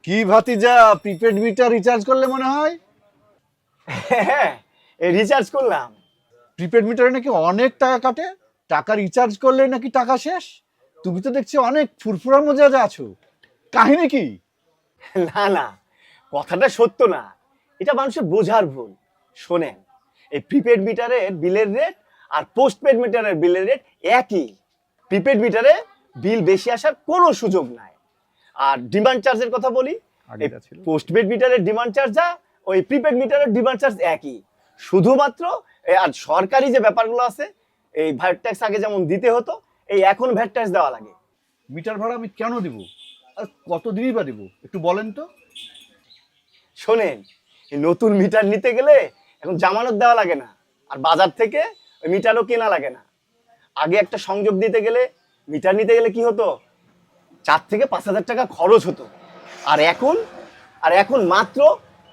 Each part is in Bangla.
কি ভাতিজা, প্রিপেড মিটার রিচার্জ করলে মনে হয়? হ্যাঁ, রিচার্জ করলাম। প্রিপেড মিটারে নাকি অনেক টাকা কাটে, টাকা রিচার্জ করলে নাকি টাকা শেষ। তুমি তো দেখছি অনেক ফুরফুরা মজাজা আছো, কাহিনী কি? না না, কথাটা সত্য না, এটা মানুষের বোঝার ভুল। শোনেন, এই প্রিপেড মিটারের বিলের রেট আর পোস্টপেড মিটারের বিলের রেট একই। প্রিপেড মিটারে বিল বেশি আসার কোনো সুযোগ নাই। আর ডিমান্ড চার্জের কথা বলি, এই পোস্টপেড মিটারের ডিমান্ড চার্জ যা, ওই প্রিপেড মিটারের ডিমান্ড চার্জ একই। শুধুমাত্র আর সরকারি যে ব্যাপারগুলো আছে, এই ভ্যাট ট্যাক্স আগে যেমন দিতে হতো, এই এখন ভ্যাট ট্যাক্স দেওয়া লাগে। মিটার ভাড়া আমি কেন দিব, আর কতদিনই বা দিব, একটু বলেন তো। শোনেন, এই নতুন মিটার নিতে গেলে এখন জামানত দেওয়া লাগে না, আর বাজার থেকে ওই মিটারও কেনা লাগে না। আগে একটা সংযোগ দিতে গেলে, মিটার নিতে গেলে কি হতো, 4 থেকে 5,000 টাকা খরচ হতো। আর এখন মাত্র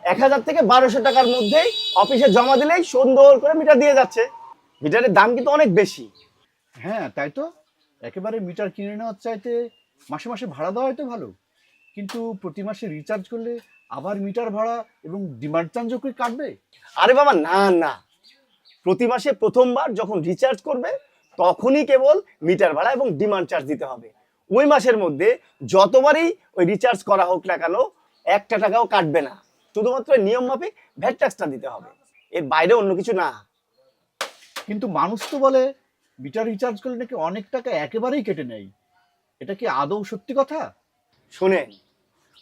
1,000 থেকে 1,200 টাকার মধ্যেই অফিসে জমা দিলেই সুন্দর করে মিটার দিয়ে যাচ্ছে। মিটারের দাম কিন্তু অনেক বেশি। হ্যাঁ তাই তো, একেবারে মিটার কিনে নেওয়ার চাইতে মাসে মাসে ভাড়া দেওয়া হয়তো ভালো, কিন্তু প্রতি মাসে রিচার্জ করলে আবার মিটার ভাড়া এবং ডিমান্ড চার্জও কি কাটবে? আরে বাবা না না, প্রতি মাসে প্রথমবার যখন রিচার্জ করবে তখনই কেবল মিটার ভাড়া এবং ডিমান্ড চার্জ দিতে হবে। ওই মাসের মধ্যে যতবারই ওই রিচার্জ করা হোক না কেন, একটা টাকাও কাটবে না। শুধুমাত্র নিয়ম মাফিক ভ্যাট ট্যাক্সটা দিতে হবে, এর বাইরে অন্য কিছু না। কিন্তু মানুষ তো বলে মিটার রিচার্জ করলে নাকি অনেক টাকা একেবারেই কেটে নেয়, এটা কি আদৌ সত্যি কথা? শুনেন,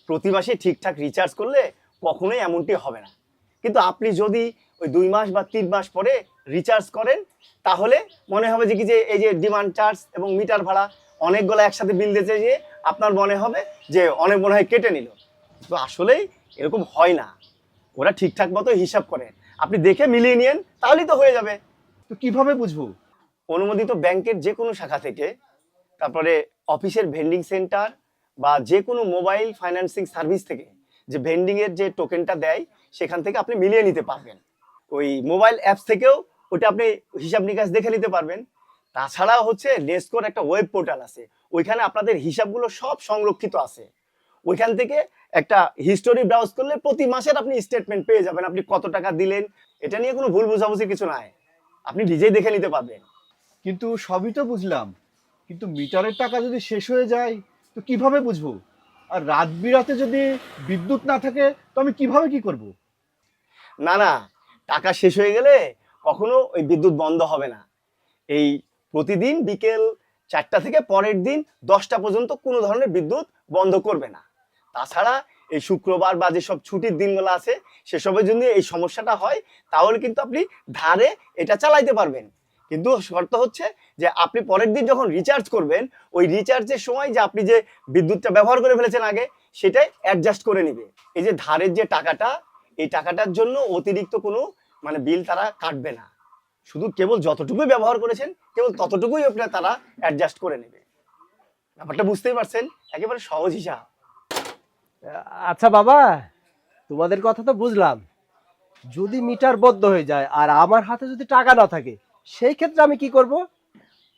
প্রতি মাসে ঠিকঠাক রিচার্জ করলে কখনোই এমনটি হবে না। কিন্তু আপনি যদি ওই 2 মাস বা 3 মাস পরে রিচার্জ করেন, তাহলে মনে হবে যে কি যে এই যে ডিমান্ড চার্জ এবং মিটার ভাড়া অনেকগুলো একসাথে বিল দিতে গিয়ে আপনার মনে হবে যে অনেক মনে হয় কেটে নিল। তো আসলেই এরকম হয় না, ওরা ঠিকঠাক মতো হিসাব করে। আপনি দেখে মিলিয়ে নিন, তাহলেই তো হয়ে যাবে। তো কিভাবে বুঝবো? অনুমোদিত ব্যাংকের যে কোনো শাখা থেকে, তারপরে অফিসের ভেন্ডিং সেন্টার বা যে কোনো মোবাইল ফাইন্যান্সিং সার্ভিস থেকে যে ভেন্ডিং এর যে টোকেনটা দেয়, সেখান থেকে আপনি মিলিয়ে নিতে পারবেন। ওই মোবাইল অ্যাপস থেকেও ওটা আপনি হিসাব নিকাশ দেখে নিতে পারবেন। তাছাড়া হচ্ছে নেস্কোর একটা ওয়েব পোর্টাল আছে, ওইখানে আপনাদের হিসাবগুলো সব সংরক্ষিত আছে। ওইখান থেকে একটা হিস্টোরি ব্রাউজ করলে প্রতি মাসের আপনি স্টেটমেন্ট পেয়ে যাবেন, আপনি কত টাকা দিলেন। এটা নিয়ে কোনো ভুল বোঝাবুঝি কিছু নাই, আপনি নিজেই দেখে নিতে পারবেন। কিন্তু সবই তো বুঝলাম, কিন্তু মিটারের টাকা যদি শেষ হয়ে যায় তো কিভাবে বুঝবো? আর রাত বিরাতে যদি বিদ্যুৎ না থাকে তো আমি কিভাবে কি করব? না না, টাকা শেষ হয়ে গেলে কখনো ওই বিদ্যুৎ বন্ধ হবে না। এই প্রতিদিন বিকেল 4টা থেকে পরের দিন 10টা পর্যন্ত কোনো ধরনের বিদ্যুৎ বন্ধ করবে না। তাছাড়া এই শুক্রবার বা যেসব ছুটির দিনগুলো আছে, সেসবের জন্য এই সমস্যাটা হয়, তাহলে কিন্তু আপনি ধারে এটা চালাইতে পারবেন। কিন্তু শর্ত হচ্ছে যে আপনি পরের দিন যখন রিচার্জ করবেন, ওই রিচার্জের সময় যে আপনি যে বিদ্যুৎটা ব্যবহার করে ফেলেছেন আগে, সেটাই অ্যাডজাস্ট করে নিবে। এই যে ধারের যে টাকাটা, এই টাকাটার জন্য অতিরিক্ত কোনো মানে বিল তারা কাটবে না। শুধু কেবল যতটুকুই ব্যবহার করেছেন, কেবল ততটুকুই আপনার তারা অ্যাডজাস্ট করে নেবে। ব্যাপারটা বুঝতেই পারছেন, একেবারে সহজ হিসাব। আচ্ছা বাবা, তোমাদের কথা তো বুঝলাম। যদি মিটার বন্ধ হয়ে যায় আর আমার হাতে যদি টাকা না থাকে, সেই ক্ষেত্রে আমি কি করব?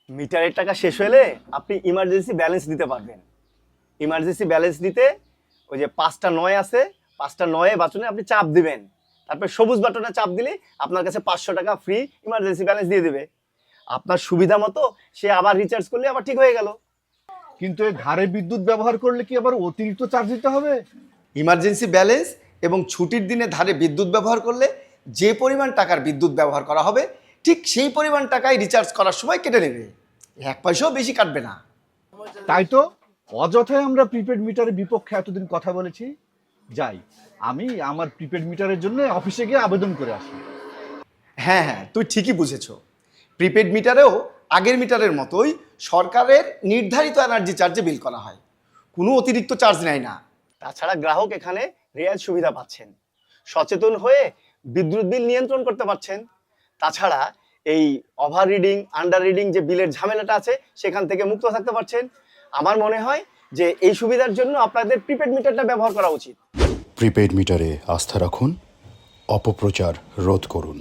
মিটারের টাকা শেষ হলে আপনি ইমার্জেন্সি ব্যালেন্স দিতে পারবেন। ইমার্জেন্সি ব্যালেন্স দিতে ওই যে 5টা 9 আছে, 5টা 9 বাটনে আপনি চাপ দিবেন, তারপর সবুজ বাটনে চাপ দিলে আপনার কাছে 500 টাকা ফ্রি ইমার্জেন্সি ব্যালেন্স দিয়ে দিবে। আপনার সুবিধা মতো সে আবার রিচার্জ করলে আবার ঠিক হয়ে গেল। কিন্তু এই ধারে বিদ্যুৎ ব্যবহার করলে কি আবার অতিরিক্ত চার্জ দিতে হবে? ইমার্জেন্সি ব্যালেন্স এবং ছুটির দিনে ধারে বিদ্যুৎ ব্যবহার করলে যে পরিমাণ টাকার বিদ্যুৎ ব্যবহার করা হবে, ঠিক সেই পরিমাণ টাকাই রিচার্জ করার সময় কেটে নেবে, 1 পয়সাও বেশি কাটবে না। তাই তো, অযথাই আমরা প্রিপেড মিটারের বিপক্ষে এতদিন কথা বলেছি। যাই, আমি আমার প্রিপেড মিটারের জন্য অফিসে গিয়ে আবেদন করে আসি। হ্যাঁ হ্যাঁ, তুই ঠিকই বুঝেছ। প্রিপেড মিটারেও আগের মিটারের মতোই সরকারের নির্ধারিত এনার্জি চার্জে বিল করা হয়, কোনো অতিরিক্ত চার্জ নেয় না। তাছাড়া গ্রাহক এখানে রেয়ার সুবিধা পাচ্ছেন, সচেতন হয়ে বিদ্যুৎ বিল নিয়ন্ত্রণ করতে পারছেন। তাছাড়া এই ওভার রিডিং আন্ডার রিডিং যে বিলের ঝামেলাটা আছে, সেখান থেকে মুক্ত থাকতে পারছেন। আমার মনে হয় যে এই সুবিধার জন্য আপনাদের প্রিপেড মিটারটা ব্যবহার করা উচিত। প্রিপেড মিটারে আস্থা রাখুন, অপপ্রচার রোধ করুন।